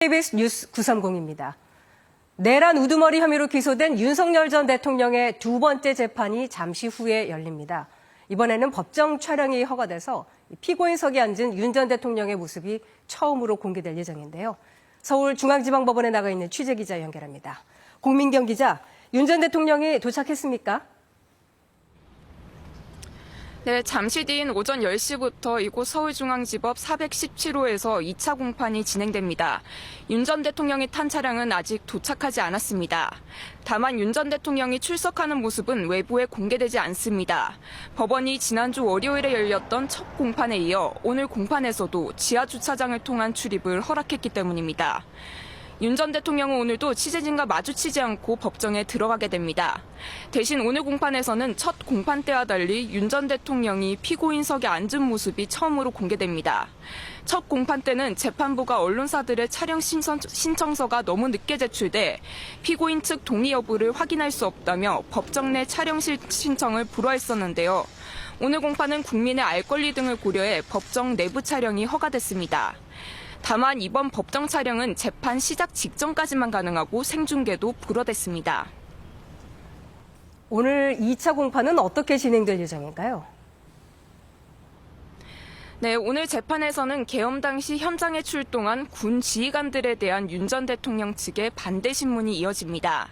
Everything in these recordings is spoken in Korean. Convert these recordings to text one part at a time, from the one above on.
KBS 뉴스 930입니다. 내란 우두머리 혐의로 기소된 윤석열 전 대통령의 두 번째 재판이 잠시 후에 열립니다. 이번에는 법정 촬영이 허가돼서 피고인석에 앉은 윤 전 대통령의 모습이 처음으로 공개될 예정인데요. 서울중앙지방법원에 나가 있는 취재기자 연결합니다. 공민경 기자, 윤 전 대통령이 도착했습니까? 네, 잠시 뒤인 오전 10시부터 이곳 서울중앙지법 417호에서 2차 공판이 진행됩니다. 윤 전 대통령이 탄 차량은 아직 도착하지 않았습니다. 다만 윤 전 대통령이 출석하는 모습은 외부에 공개되지 않습니다. 법원이 지난주 월요일에 열렸던 첫 공판에 이어 오늘 공판에서도 지하주차장을 통한 출입을 허락했기 때문입니다. 윤 전 대통령은 오늘도 취재진과 마주치지 않고 법정에 들어가게 됩니다. 대신 오늘 공판에서는 첫 공판 때와 달리 윤 전 대통령이 피고인석에 앉은 모습이 처음으로 공개됩니다. 첫 공판 때는 재판부가 언론사들의 촬영 신청서가 너무 늦게 제출돼 피고인 측 동의 여부를 확인할 수 없다며 법정 내 촬영 신청을 불허했었는데요. 오늘 공판은 국민의 알 권리 등을 고려해 법정 내부 촬영이 허가됐습니다. 다만 이번 법정 촬영은 재판 시작 직전까지만 가능하고 생중계도 불허됐습니다. 오늘 2차 공판은 어떻게 진행될 예정인가요? 네, 오늘 재판에서는 계엄 당시 현장에 출동한 군 지휘관들에 대한 윤 전 대통령 측의 반대 신문이 이어집니다.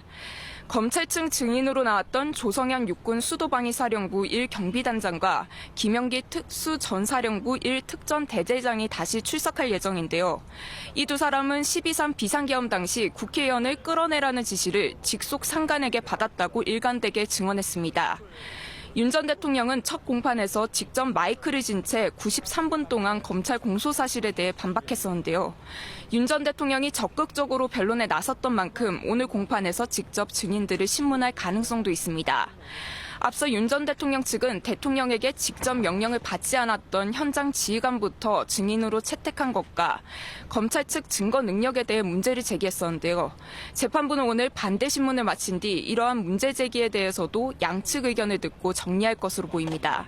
검찰 측 증인으로 나왔던 조성현 육군 수도방위사령부 1경비단장과 김영기 특수전사령부 1특전대대장이 다시 출석할 예정인데요. 이 두 사람은 12.3 비상계엄 당시 국회의원을 끌어내라는 지시를 직속 상관에게 받았다고 일관되게 증언했습니다. 윤 전 대통령은 첫 공판에서 직접 마이크를 진 채 93분 동안 검찰 공소 사실에 대해 반박했었는데요. 윤 전 대통령이 적극적으로 변론에 나섰던 만큼 오늘 공판에서 직접 증인들을 신문할 가능성도 있습니다. 앞서 윤 전 대통령 측은 대통령에게 직접 명령을 받지 않았던 현장 지휘관부터 증인으로 채택한 것과 검찰 측 증거 능력에 대해 문제를 제기했었는데요. 재판부는 오늘 반대 신문을 마친 뒤 이러한 문제 제기에 대해서도 양측 의견을 듣고 정리할 것으로 보입니다.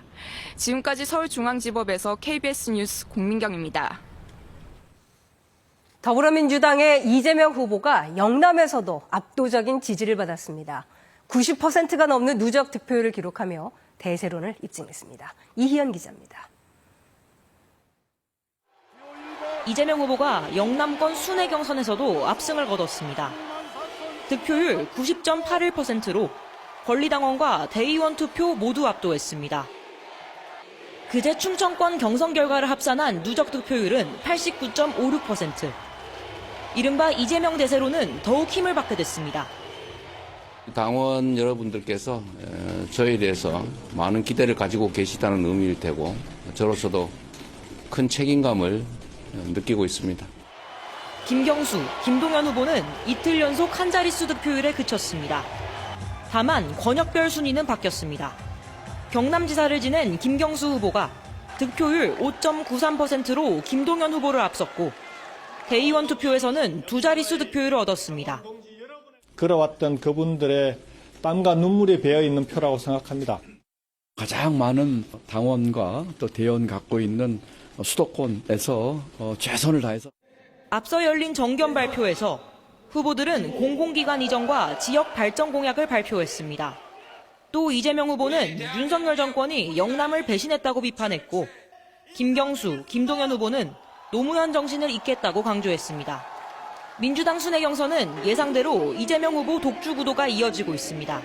지금까지 서울중앙지법에서 KBS 뉴스 공민경입니다. 더불어민주당의 이재명 후보가 영남에서도 압도적인 지지를 받았습니다. 90%가 넘는 누적 득표율을 기록하며 대세론을 입증했습니다. 이희연 기자입니다. 이재명 후보가 영남권 순회 경선에서도 압승을 거뒀습니다. 득표율 90.81%로 권리당원과 대의원 투표 모두 압도했습니다. 그제 충청권 경선 결과를 합산한 누적 득표율은 89.56%. 이른바 이재명 대세론은 더욱 힘을 받게 됐습니다. 당원 여러분들께서 저에 대해서 많은 기대를 가지고 계시다는 의미일 테고 저로서도 큰 책임감을 느끼고 있습니다. 김경수, 김동연 후보는 이틀 연속 한 자릿수 득표율에 그쳤습니다. 다만 권역별 순위는 바뀌었습니다. 경남지사를 지낸 김경수 후보가 득표율 5.93%로 김동연 후보를 앞섰고 대의원 투표에서는 두 자릿수 득표율을 얻었습니다. 걸어왔던 그분들의 땀과 눈물이 배어있는 표라고 생각합니다. 가장 많은 당원과 또 대의원 갖고 있는 수도권에서 최선을 다해서. 앞서 열린 정견 발표에서 후보들은 공공기관 이전과 지역 발전 공약을 발표했습니다. 또 이재명 후보는 윤석열 정권이 영남을 배신했다고 비판했고 김경수, 김동연 후보는 노무현 정신을 잇겠다고 강조했습니다. 민주당 순회 경선은 예상대로 이재명 후보 독주 구도가 이어지고 있습니다.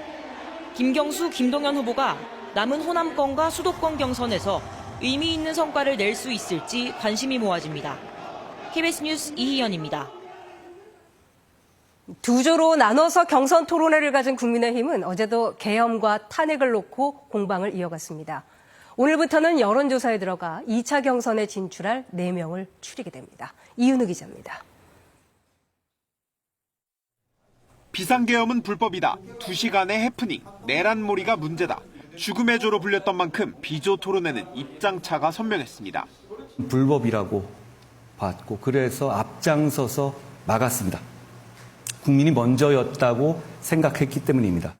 김경수, 김동연 후보가 남은 호남권과 수도권 경선에서 의미 있는 성과를 낼 수 있을지 관심이 모아집니다. KBS 뉴스 이희연입니다. 두 조로 나눠서 경선 토론회를 가진 국민의힘은 어제도 계엄과 탄핵을 놓고 공방을 이어갔습니다. 오늘부터는 여론조사에 들어가 2차 경선에 진출할 4명을 추리게 됩니다. 이윤우 기자입니다. 비상계엄은 불법이다. 2시간의 해프닝. 내란몰이가 문제다. 죽음의 조로 불렸던 만큼 비조 토론회는 입장차가 선명했습니다. 불법이라고 봤고 그래서 앞장서서 막았습니다. 국민이 먼저였다고 생각했기 때문입니다.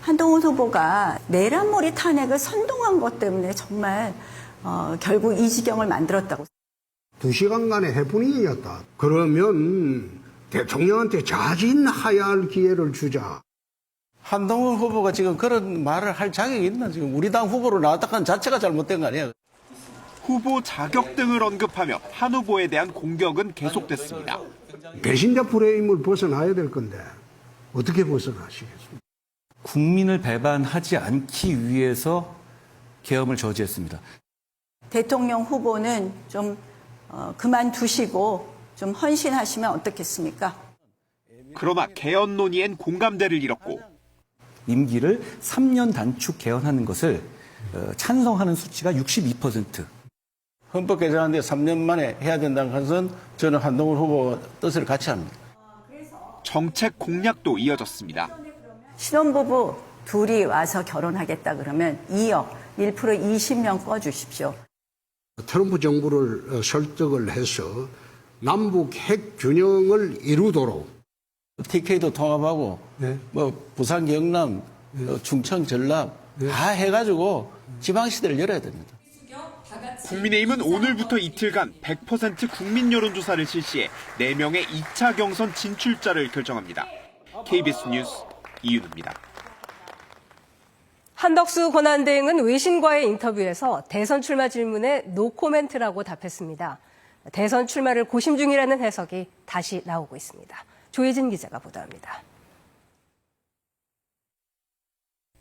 한동훈 후보가 내란몰이 탄핵을 선동한 것 때문에 정말 결국 이 지경을 만들었다고. 2시간간의 해프닝이었다. 그러면 대통령한테 자진하야할 기회를 주자. 한동훈 후보가 지금 그런 말을 할 자격이 있나? 지금 우리 당 후보로 나왔다는 자체가 잘못된 거 아니에요? 후보 자격 등을 언급하며 한 후보에 대한 공격은 계속됐습니다. 배신자 프레임을 벗어나야 될 건데 어떻게 벗어나시겠습니까? 국민을 배반하지 않기 위해서 계엄을 저지했습니다. 대통령 후보는 좀 그만두시고 좀 헌신하시면 어떻겠습니까? 그러나 개헌 논의엔 공감대를 잃었고 임기를 3년 단축 개헌하는 것을 찬성하는 수치가 62%. 헌법 개정하는데 3년 만에 해야 된다는 것은 저는 한동훈 후보 뜻을 같이 합니다. 정책 공약도 이어졌습니다. 신혼부부 둘이 와서 결혼하겠다 그러면 2억, 1% 20명 꺼주십시오. 트럼프 정부를 설득을 해서 남북 핵 균형을 이루도록 TK도 통합하고 뭐 부산, 경남, 충청, 전남 다 해가지고 지방시대를 열어야 됩니다. 국민의힘은 오늘부터 이틀간 100% 국민 여론조사를 실시해 4명의 2차 경선 진출자를 결정합니다. KBS 뉴스 이윤우입니다. 한덕수 권한대행은 외신과의 인터뷰에서 대선 출마 질문에 노코멘트라고 답했습니다. 대선 출마를 고심 중이라는 해석이 다시 나오고 있습니다. 조혜진 기자가 보도합니다.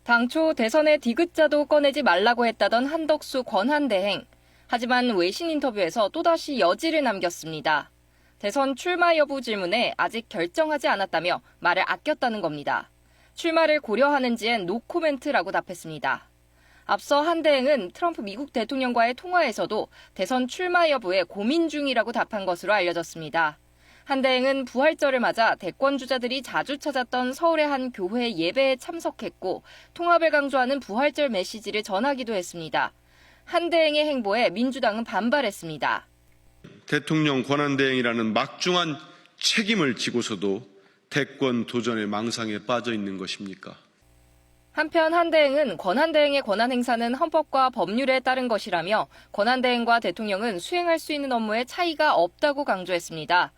당초 대선에 디귿자도 꺼내지 말라고 했다던 한덕수 권한대행. 하지만 외신 인터뷰에서 또다시 여지를 남겼습니다. 대선 출마 여부 질문에 아직 결정하지 않았다며 말을 아꼈다는 겁니다. 출마를 고려하는지엔 노코멘트라고 답했습니다. 앞서 한 대행은 트럼프 미국 대통령과의 통화에서도 대선 출마 여부에 고민 중이라고 답한 것으로 알려졌습니다. 한 대행은 부활절을 맞아 대권 주자들이 자주 찾았던 서울의 한 교회 예배에 참석했고 통합을 강조하는 부활절 메시지를 전하기도 했습니다. 한 대행의 행보에 민주당은 반발했습니다. 대통령 권한대행이라는 막중한 책임을 지고서도 대권 도전의 망상에 빠져 있는 것입니까? 한편 한 대행은 권한대행의 권한 행사는 헌법과 법률에 따른 것이라며 권한대행과 대통령은 수행할 수 있는 업무에 차이가 없다고 강조했습니다.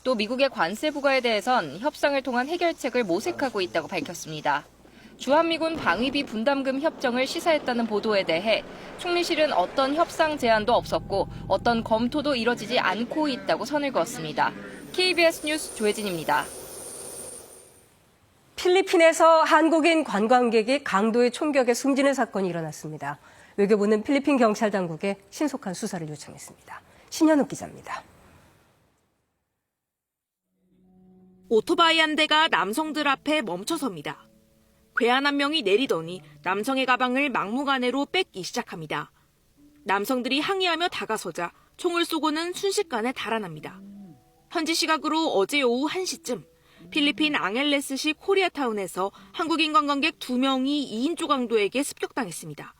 또 미국의 관세 부과에 대해선 협상을 통한 해결책을 모색하고 있다고 밝혔습니다. 주한미군 방위비 분담금 협정을 시사했다는 보도에 대해 총리실은 어떤 협상 제안도 없었고 어떤 검토도 이뤄지지 않고 있다고 선을 그었습니다. KBS 뉴스 조혜진입니다. 필리핀에서 한국인 관광객이 강도의 총격에 숨지는 사건이 일어났습니다. 외교부는 필리핀 경찰 당국에 신속한 수사를 요청했습니다. 신현욱 기자입니다. 오토바이 한 대가 남성들 앞에 멈춰섭니다. 괴한 한 명이 내리더니 남성의 가방을 막무가내로 뺏기 시작합니다. 남성들이 항의하며 다가서자 총을 쏘고는 순식간에 달아납니다. 현지 시각으로 어제 오후 1시쯤 필리핀 앙헬레스시 코리아타운에서 한국인 관광객 2명이 2인조 강도에게 습격당했습니다.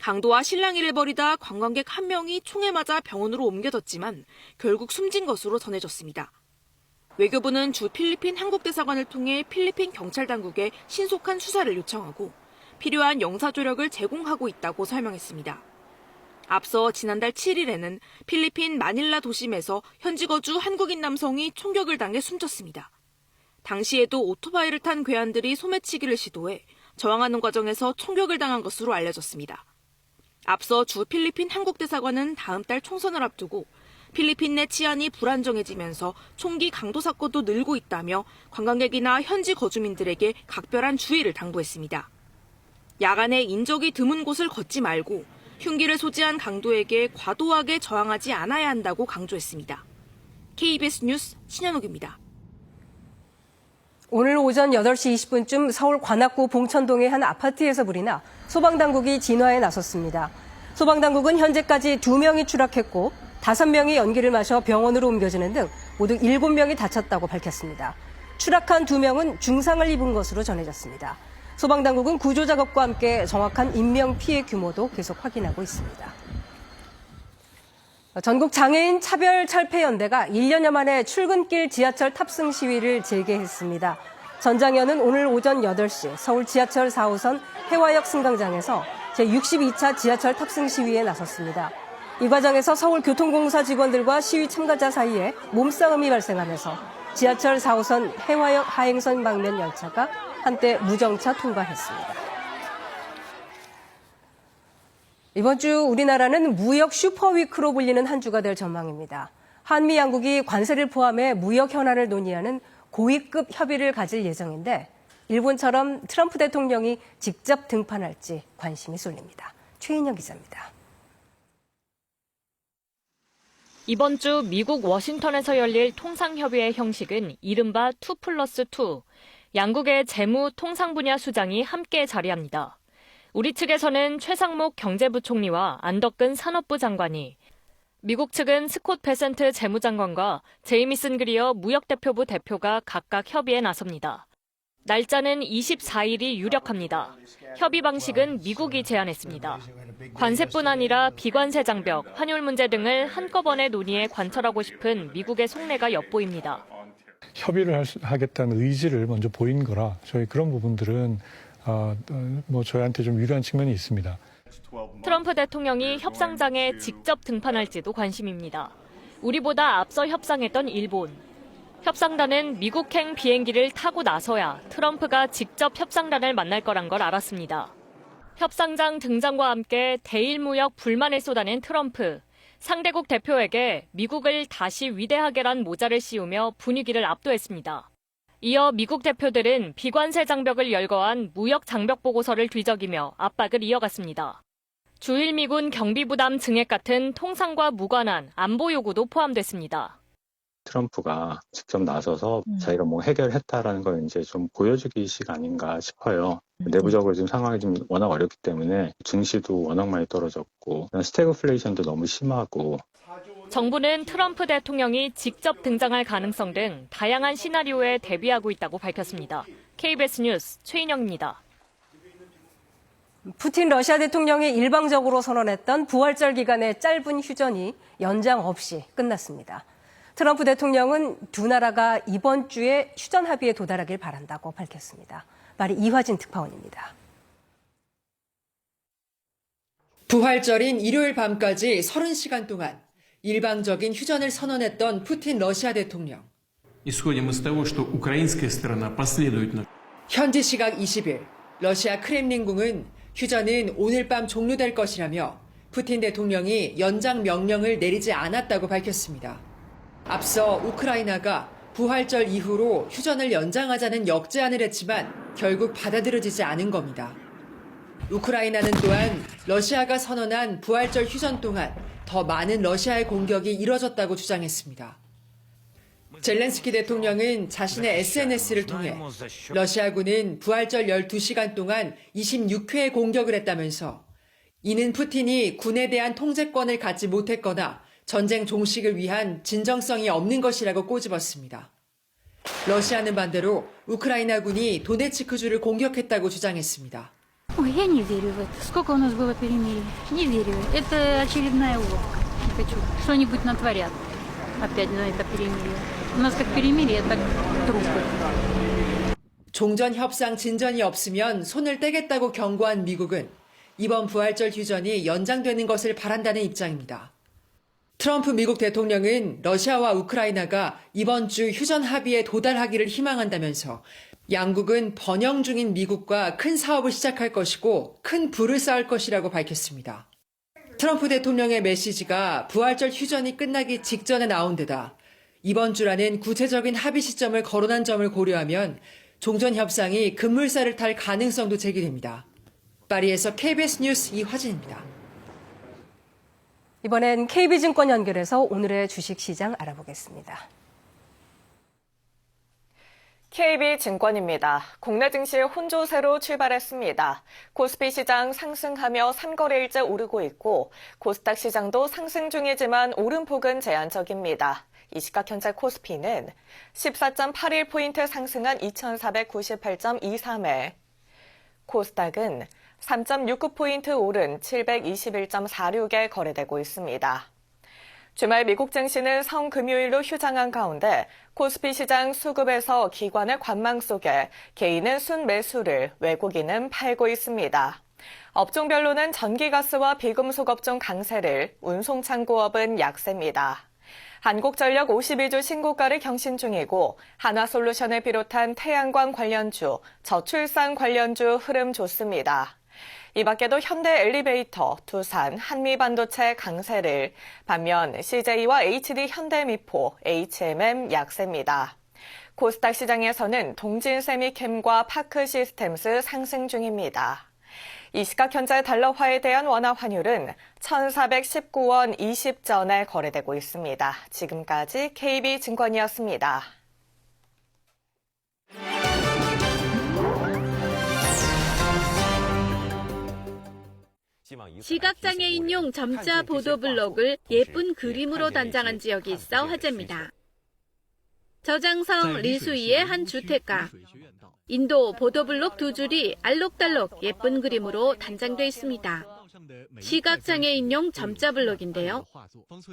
강도와 실랑이를 벌이다 관광객 1명이 총에 맞아 병원으로 옮겨졌지만 결국 숨진 것으로 전해졌습니다. 외교부는 주 필리핀 한국대사관을 통해 필리핀 경찰 당국에 신속한 수사를 요청하고 필요한 영사조력을 제공하고 있다고 설명했습니다. 앞서 지난달 7일에는 필리핀 마닐라 도심에서 현지 거주 한국인 남성이 총격을 당해 숨졌습니다. 당시에도 오토바이를 탄 괴한들이 소매치기를 시도해 저항하는 과정에서 총격을 당한 것으로 알려졌습니다. 앞서 주 필리핀 한국대사관은 다음 달 총선을 앞두고 필리핀 내 치안이 불안정해지면서 총기 강도 사건도 늘고 있다며 관광객이나 현지 거주민들에게 각별한 주의를 당부했습니다. 야간에 인적이 드문 곳을 걷지 말고 흉기를 소지한 강도에게 과도하게 저항하지 않아야 한다고 강조했습니다. KBS 뉴스 신현욱입니다. 오늘 오전 8시 20분쯤 서울 관악구 봉천동의 한 아파트에서 불이 나 소방당국이 진화에 나섰습니다. 소방당국은 현재까지 2명이 추락했고 5명이 연기를 마셔 병원으로 옮겨지는 등 모두 7명이 다쳤다고 밝혔습니다. 추락한 2명은 중상을 입은 것으로 전해졌습니다. 소방당국은 구조작업과 함께 정확한 인명피해 규모도 계속 확인하고 있습니다. 전국 장애인 차별철폐연대가 1년여 만에 출근길 지하철 탑승 시위를 재개했습니다. 전장현은 오늘 오전 8시 서울 지하철 4호선 해화역 승강장에서 제62차 지하철 탑승 시위에 나섰습니다. 이 과정에서 서울교통공사 직원들과 시위 참가자 사이에 몸싸움이 발생하면서 지하철 4호선 해화역 하행선 방면 열차가 한때 무정차 통과했습니다. 이번 주 우리나라는 무역 슈퍼위크로 불리는 한 주가 될 전망입니다. 한미 양국이 관세를 포함해 무역 현안을 논의하는 고위급 협의를 가질 예정인데 일본처럼 트럼프 대통령이 직접 등판할지 관심이 쏠립니다. 최인영 기자입니다. 이번 주 미국 워싱턴에서 열릴 통상협의회 형식은 이른바 2+2, 양국의 재무 통상 분야 수장이 함께 자리합니다. 우리 측에서는 최상목 경제부총리와 안덕근 산업부 장관이, 미국 측은 스콧 베센트 재무장관과 제이미슨 그리어 무역대표부 대표가 각각 협의에 나섭니다. 날짜는 24일이 유력합니다. 협의 방식은 미국이 제안했습니다. 관세뿐 아니라 비관세 장벽, 환율 문제 등을 한꺼번에 논의해 관철하고 싶은 미국의 속내가 엿보입니다. 협의를 하겠다는 의지를 먼저 보인 거라 저희 그런 부분들은 저희한테 좀 유리한 측면이 있습니다. 트럼프 대통령이 협상장에 직접 등판할지도 관심입니다. 우리보다 앞서 협상했던 일본. 협상단은 미국행 비행기를 타고 나서야 트럼프가 직접 협상단을 만날 거란 걸 알았습니다. 협상장 등장과 함께 대일 무역 불만을 쏟아낸 트럼프. 상대국 대표에게 미국을 다시 위대하게란 모자를 씌우며 분위기를 압도했습니다. 이어 미국 대표들은 비관세 장벽을 열거한 무역 장벽 보고서를 뒤적이며 압박을 이어갔습니다. 주일 미군 경비 부담 증액 같은 통상과 무관한 안보 요구도 포함됐습니다. 트럼프가 직접 나서서 자기가 뭐 해결했다라는 걸 이제 좀 보여주기식 아닌가 싶어요. 내부적으로 지금 상황이 좀 워낙 어렵기 때문에 증시도 워낙 많이 떨어졌고 스태그플레이션도 너무 심하고. 정부는 트럼프 대통령이 직접 등장할 가능성 등 다양한 시나리오에 대비하고 있다고 밝혔습니다. KBS 뉴스 최인영입니다. 푸틴 러시아 대통령이 일방적으로 선언했던 부활절 기간의 짧은 휴전이 연장 없이 끝났습니다. 트럼프 대통령은 두 나라가 이번 주에 휴전 합의에 도달하길 바란다고 밝혔습니다. 말이 이화진 특파원입니다. 부활절인 일요일 밤까지 30시간 동안 일방적인 휴전을 선언했던 푸틴 러시아 대통령. 현지 시각 20일 러시아 크렘린궁은 휴전은 오늘 밤 종료될 것이라며 푸틴 대통령이 연장 명령을 내리지 않았다고 밝혔습니다. 앞서 우크라이나가 부활절 이후로 휴전을 연장하자는 역제안을 했지만 결국 받아들여지지 않은 겁니다. 우크라이나는 또한 러시아가 선언한 부활절 휴전 동안 더 많은 러시아의 공격이 이뤄졌다고 주장했습니다. 젤렌스키 대통령은 자신의 SNS를 통해 러시아군은 부활절 12시간 동안 26회의 공격을 했다면서 이는 푸틴이 군에 대한 통제권을 갖지 못했거나 전쟁 종식을 위한 진정성이 없는 것이라고 꼬집었습니다. 러시아는 반대로 우크라이나군이 도네츠크주를 공격했다고 주장했습니다. Ой, я не верю в это. Сколько у нас было перемирий? Не верю. Это очередная уловка. Не хочу. Что-нибудь натворят. Опять на это перемирие. У нас как перемирие, так трупы. 종전 협상 진전이 없으면 손을 떼겠다고 경고한 미국은 이번 부활절 휴전이 연장되는 것을 바란다는 입장입니다. 트럼프 미국 대통령은 러시아와 우크라이나가 이번 주 휴전 합의에 도달하기를 희망한다면서 양국은 번영 중인 미국과 큰 사업을 시작할 것이고 큰 부를 쌓을 것이라고 밝혔습니다. 트럼프 대통령의 메시지가 부활절 휴전이 끝나기 직전에 나온 데다 이번 주라는 구체적인 합의 시점을 거론한 점을 고려하면 종전 협상이 급물살을 탈 가능성도 제기됩니다. 파리에서 KBS 뉴스 이화진입니다. 이번엔 KB증권 연결해서 오늘의 주식시장 알아보겠습니다. KB증권입니다. 국내 증시 혼조세로 출발했습니다. 코스피 시장 상승하며 3거래일째 오르고 있고 코스닥 시장도 상승 중이지만 오름폭은 제한적입니다. 이 시각 현재 코스피는 14.81포인트 상승한 2498.23에 코스닥은 3.69포인트 오른 721.46에 거래되고 있습니다. 주말 미국 증시는 성금요일로 휴장한 가운데 코스피 시장 수급에서 기관의 관망 속에 개인은 순매수를 외국인은 팔고 있습니다. 업종별로는 전기가스와 비금속 업종 강세를, 운송창고업은 약세입니다. 한국전력 52주 신고가를 경신 중이고 한화솔루션을 비롯한 태양광 관련주, 저출산 관련주 흐름 좋습니다. 이 밖에도 현대 엘리베이터, 두산, 한미반도체 강세를, 반면 CJ와 HD 현대미포, HMM 약세입니다. 코스닥 시장에서는 동진세미캠과 파크시스템스 상승 중입니다. 이 시각 현재 달러화에 대한 원화 환율은 1,419원 20전에 거래되고 있습니다. 지금까지 KB증권이었습니다. 시각장애인용 점자 보도 블록을 예쁜 그림으로 단장한 지역이 있어 화제입니다. 저장성 리수이의 한 주택가. 인도 보도블록 두 줄이 알록달록 예쁜 그림으로 단장돼 있습니다. 시각장애인용 점자 블록인데요.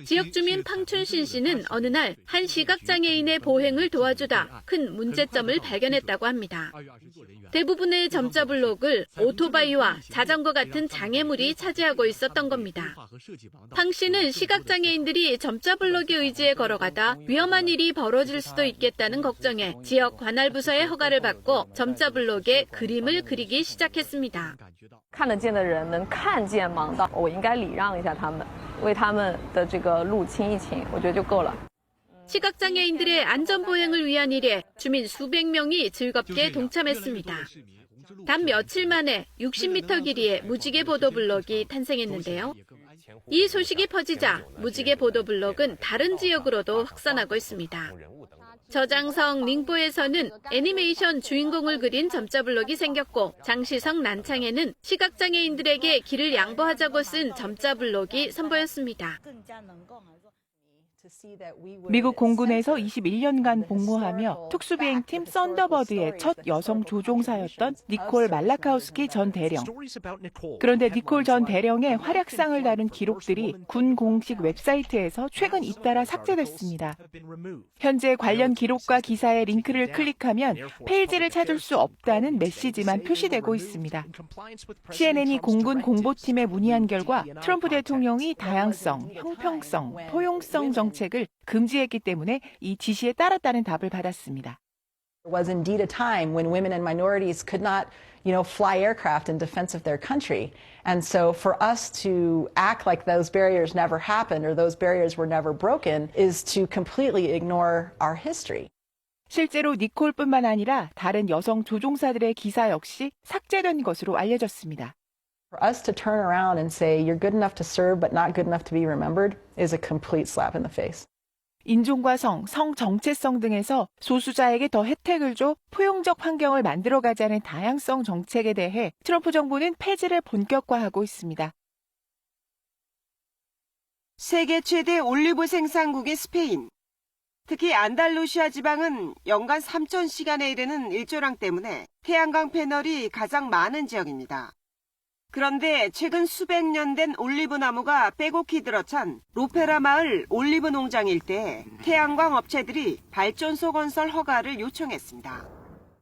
지역 주민 팡춘신 씨는 어느 날 한 시각장애인의 보행을 도와주다 큰 문제점을 발견했다고 합니다. 대부분의 점자 블록을 오토바이와 자전거 같은 장애물이 차지하고 있었던 겁니다. 팡 씨는 시각장애인들이 점자 블록의 의지에 걸어가다 위험한 일이 벌어질 수도 있겠다는 걱정에 지역 관할부서의 허가를 받고 점자 블록에 그림을 그리기 시작했습니다. 看得见的人能看见盲道，我应该礼让一下他们，为他们的这个路清一清，我觉得就够了。 시각장애인들의 안전보행을 위한 일에 주민 수백 명이 즐겁게 동참했습니다. 단 며칠 만에 60m 길이의 무지개 보도블록이 탄생했는데요. 이 소식이 퍼지자 무지개 보도블록은 다른 지역으로도 확산하고 있습니다. 저장성 닝보에서는 애니메이션 주인공을 그린 점자블록이 생겼고 장시성 난창에는 시각장애인들에게 길을 양보하자고 쓴 점자블록이 선보였습니다. 미국 공군에서 21년간 복무하며 특수비행팀 썬더버드의 첫 여성 조종사였던 니콜 말라카우스키 전 대령. 그런데 니콜 전 대령의 활약상을 다룬 기록들이 군 공식 웹사이트에서 최근 잇따라 삭제됐습니다. 현재 관련 기록과 기사의 링크를 클릭하면 페이지를 찾을 수 없다는 메시지만 표시되고 있습니다. CNN이 공군 공보팀에 문의한 결과 트럼프 대통령이 다양성, 형평성, 포용성 정책을 금지했기 때문에 이 지시에 따랐다는 답을 받았습니다. There was indeed a time when women and minorities could not, fly aircraft in defense of their country. And so for us to act like those barriers never happened or those barriers were never broken is to completely ignore our history. 실제로 니콜뿐만 아니라 다른 여성 조종사들의 기사 역시 삭제된 것으로 알려졌습니다. For us to turn around and say you're good enough to serve but not good enough to be remembered is a complete slap in the face. 인종과 성 정체성 등에서 소수자에게 더 혜택을 줘 포용적 환경을 만들어가자는 다양성 정책에 대해 트럼프 정부는 폐지를 본격화하고 있습니다. 세계 최대 올리브 생산국인 스페인. 특히 안달루시아 지방은 연간 3,000시간에 이르는 일조량 때문에 태양광 패널이 가장 많은 지역입니다. 그런데 최근 수백 년 된 올리브 나무가 빼곡히 들어찬 로페라 마을 올리브 농장 일대에 태양광 업체들이 발전소 건설 허가를 요청했습니다.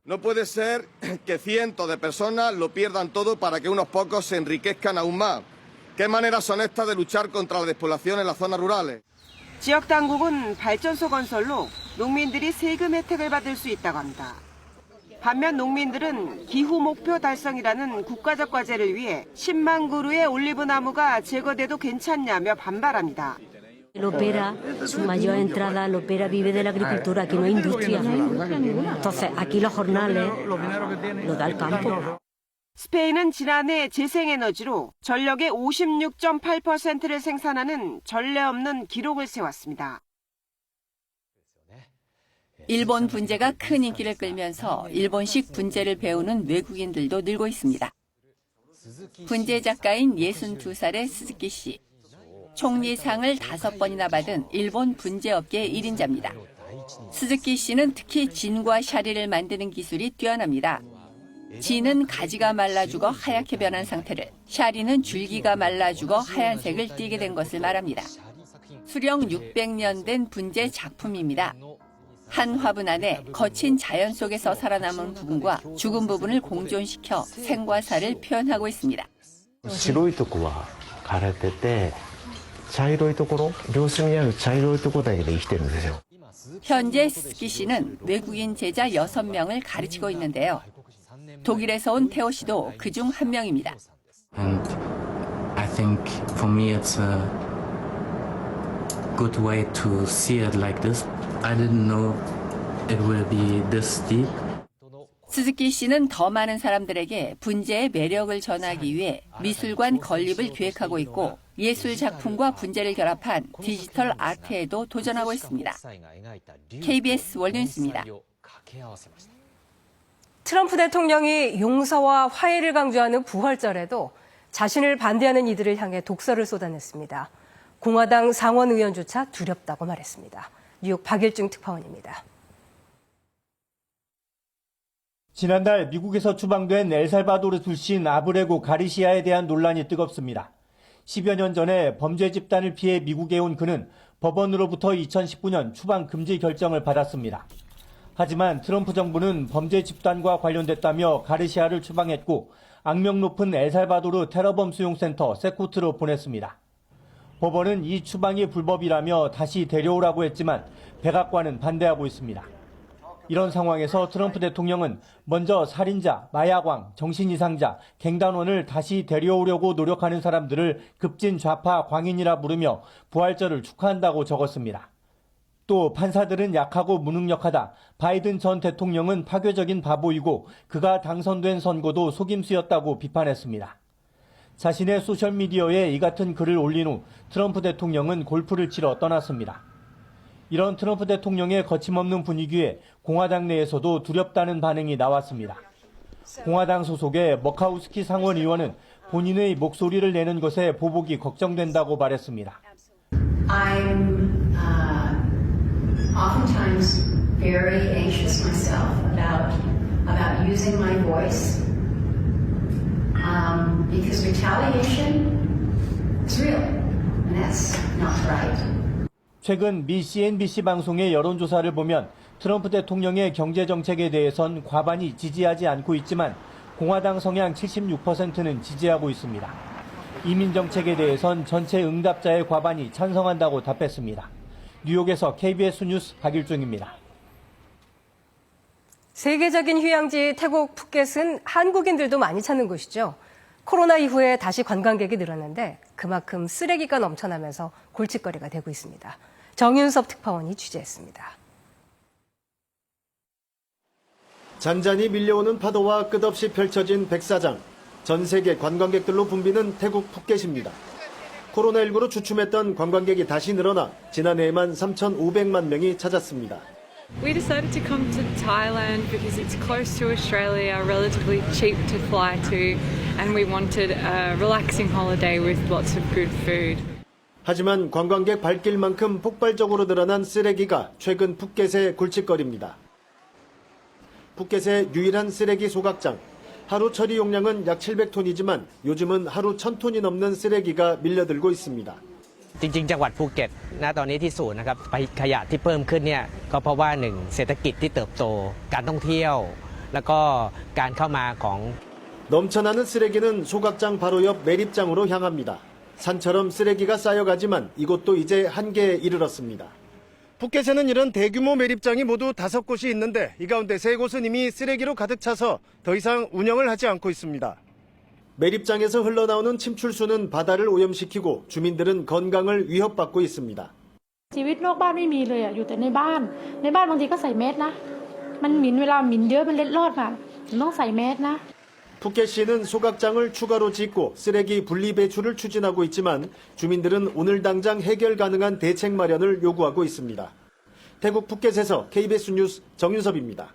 No puede ser que cientos de personas lo pierdan todo para que unos pocos se enriquezcan aún más. ¿Qué maneras son estas de luchar contra la despoblación en las zonas rurales? 지역 당국은 발전소 건설로 농민들이 세금 혜택을 받을 수 있다고 합니다. 반면 농민들은 기후 목표 달성이라는 국가적 과제를 위해 10만 그루의 올리브 나무가 제거돼도 괜찮냐며 반발합니다. Lopera, su mayor entrada, Lopera vive de la agricultura, aquí no hay industria. Entonces, aquí los jornales lo da el campo. 스페인은 지난해 재생에너지로 전력의 56.8%를 생산하는 전례 없는 기록을 세웠습니다. 일본 분재가 큰 인기를 끌면서 일본식 분재를 배우는 외국인들도 늘고 있습니다. 분재 작가인 62살의 스즈키 씨. 총리상을 5번이나 받은 일본 분재업계 1인자입니다. 스즈키 씨는 특히 진과 샤리를 만드는 기술이 뛰어납니다. 진은 가지가 말라 죽어 하얗게 변한 상태를, 샤리는 줄기가 말라 죽어 하얀색을 띠게 된 것을 말합니다. 수령 600년 된 분재 작품입니다. 한 화분 안에 거친 자연 속에서 살아남은 부분과 죽은 부분을 공존시켜 생과 사를 표현하고 있습니다. 白いとこは枯れてて茶色いところ両隅にある茶色いところだけで生きてるんですよ. 현재 스즈키 씨는 외국인 제자 6명을 가르치고 있는데요. 독일에서 온 태호 씨도 그중 한 명입니다. And I think for me it's a good way to see it like this. I didn't know it will be this deep. 스즈키 씨는 더 많은 사람들에게 분재의 매력을 전하기 위해 미술관 건립을 계획하고 있고 예술 작품과 분재를 결합한 디지털 아트에도 도전하고 있습니다. KBS 월드뉴스입니다. 트럼프 대통령이 용서와 화해를 강조하는 부활절에도 자신을 반대하는 이들을 향해 독설을 쏟아냈습니다. 공화당 상원 의원조차 두렵다고 말했습니다. 뉴욕 박일중 특파원입니다. 지난달 미국에서 추방된 엘살바도르 출신 아브레고 가리시아에 대한 논란이 뜨겁습니다. 10여 년 전에 범죄 집단을 피해 미국에 온 그는 법원으로부터 2019년 추방 금지 결정을 받았습니다. 하지만 트럼프 정부는 범죄 집단과 관련됐다며 가르시아를 추방했고 악명 높은 엘살바도르 테러범 수용센터 세코트로 보냈습니다. 법원은 이 추방이 불법이라며 다시 데려오라고 했지만 백악관은 반대하고 있습니다. 이런 상황에서 트럼프 대통령은 먼저 살인자, 마약왕, 정신이상자, 갱단원을 다시 데려오려고 노력하는 사람들을 급진 좌파 광인이라 부르며 부활절을 축하한다고 적었습니다. 또 판사들은 약하고 무능력하다. 바이든 전 대통령은 파괴적인 바보이고 그가 당선된 선거도 속임수였다고 비판했습니다. 자신의 소셜미디어에 이 같은 글을 올린 후 트럼프 대통령은 골프를 치러 떠났습니다. 이런 트럼프 대통령의 거침없는 분위기에 공화당 내에서도 두렵다는 반응이 나왔습니다. 공화당 소속의 머카우스키 상원 의원은 본인의 목소리를 내는 것에 보복이 걱정된다고 말했습니다. I'm oftentimes very anxious myself about using my voice because retaliation is real and that's not right. 최근 미 CNBC 방송의 여론조사를 보면 트럼프 대통령의 경제정책에 대해선 과반이 지지하지 않고 있지만 공화당 성향 76%는 지지하고 있습니다. 이민정책에 대해선 전체 응답자의 과반이 찬성한다고 답했습니다. 뉴욕에서 KBS 뉴스 박일중입니다. 세계적인 휴양지 태국 푸켓은 한국인들도 많이 찾는 곳이죠. 코로나 이후에 다시 관광객이 늘었는데 그만큼 쓰레기가 넘쳐나면서 골칫거리가 되고 있습니다. 정윤섭 특파원이 취재했습니다. 잔잔히 밀려오는 파도와 끝없이 펼쳐진 백사장. 전 세계 관광객들로 붐비는 태국 푸켓입니다. 코로나19로 주춤했던 관광객이 다시 늘어나 지난해에만 3,500만 명이 찾았습니다. We decided to come to Thailand because it's close to Australia, relatively cheap to fly to, and we wanted a relaxing holiday with lots of good food. 하지만 관광객 발길만큼 폭발적으로 늘어난 쓰레기가 최근 푸켓의 골칫거리입니다. 푸켓의 유일한 쓰레기 소각장. 하루 처리 용량은 약 700톤이지만 요즘은 하루 1,000톤이 넘는 쓰레기가 밀려들고 있습니다. จริงๆจังหวัดภูเก็ตณตอนนี้ที่ศูนย์นะครับขยะที่เพิ่มขึ้นเนี่ยก็เพราะว่า1เศรษฐกิจที่เติบโตการท่องเที่ยวแล้วก็การเข้ามาของ 넘쳐나는 쓰레기는 소각장 바로 옆 매립장으로 향합니다. 산처럼 쓰레기가 쌓여가지만 이곳도 이제 한계에 이르렀습니다. 푸켓에는 이런 대규모 매립장이 모두 5곳이 있는데 이 가운데 3곳은 이미 쓰레기로 가득 차서 더 이상 운영을 하지 않고 있습니다. 매립장에서 흘러나오는 침출수는 바다를 오염시키고 주민들은 건강을 위협받고 있습니다. ชีวิตนอกบ้านไม่มีเลยอยู่แต่ในบ้านบางทีก็ใส่แมสนะมันหมิ่นเวลาหมิ่นเยอะมันเล็ดรอดมาต้องใส่แมสนะ 푸켓시는 소각장을 추가로 짓고 쓰레기 분리 배출을 추진하고 있지만 주민들은 오늘 당장 해결 가능한 대책 마련을 요구하고 있습니다. 태국 푸켓에서 KBS 뉴스 정윤섭입니다.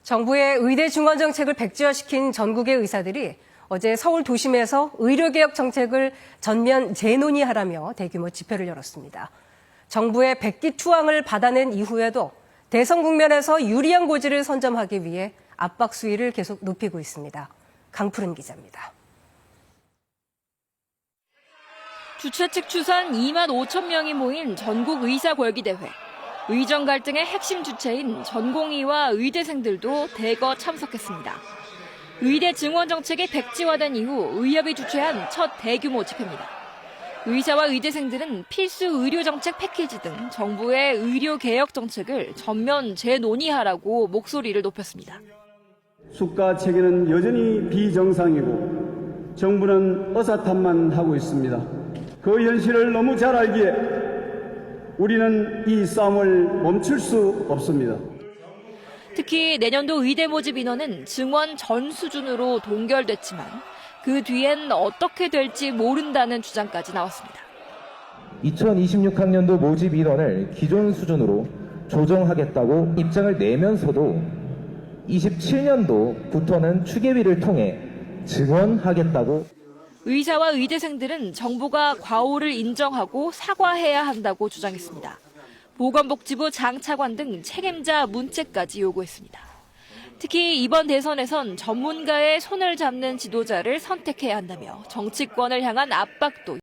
정부의 의대 중원 정책을 백지화시킨 전국의 의사들이 어제 서울 도심에서 의료개혁 정책을 전면 재논의하라며 대규모 집회를 열었습니다. 정부의 백기투항을 받아낸 이후에도 대선 국면에서 유리한 고지를 선점하기 위해 압박 수위를 계속 높이고 있습니다. 강푸른 기자입니다. 주최 측 추산 2만 5천 명이 모인 전국 의사궐기대회. 의정 갈등의 핵심 주체인 전공의와 의대생들도 대거 참석했습니다. 의대 증원 정책이 백지화된 이후 의협이 주최한 첫 대규모 집회입니다. 의사와 의대생들은 필수 의료 정책 패키지 등 정부의 의료 개혁 정책을 전면 재논의하라고 목소리를 높였습니다. 수가 체계는 여전히 비정상이고 정부는 어사탄만 하고 있습니다. 그 현실을 너무 잘 알기에 우리는 이 싸움을 멈출 수 없습니다. 특히 내년도 의대 모집 인원은 증원 전 수준으로 동결됐지만 그 뒤엔 어떻게 될지 모른다는 주장까지 나왔습니다. 2026학년도 모집 인원을 기존 수준으로 조정하겠다고 입장을 내면서도 27년도부터는 추계비를 통해 증원하겠다고. 의사와 의대생들은 정부가 과오를 인정하고 사과해야 한다고 주장했습니다. 보건복지부 장차관 등 책임자 문책까지 요구했습니다. 특히 이번 대선에선 전문가의 손을 잡는 지도자를 선택해야 한다며 정치권을 향한 압박도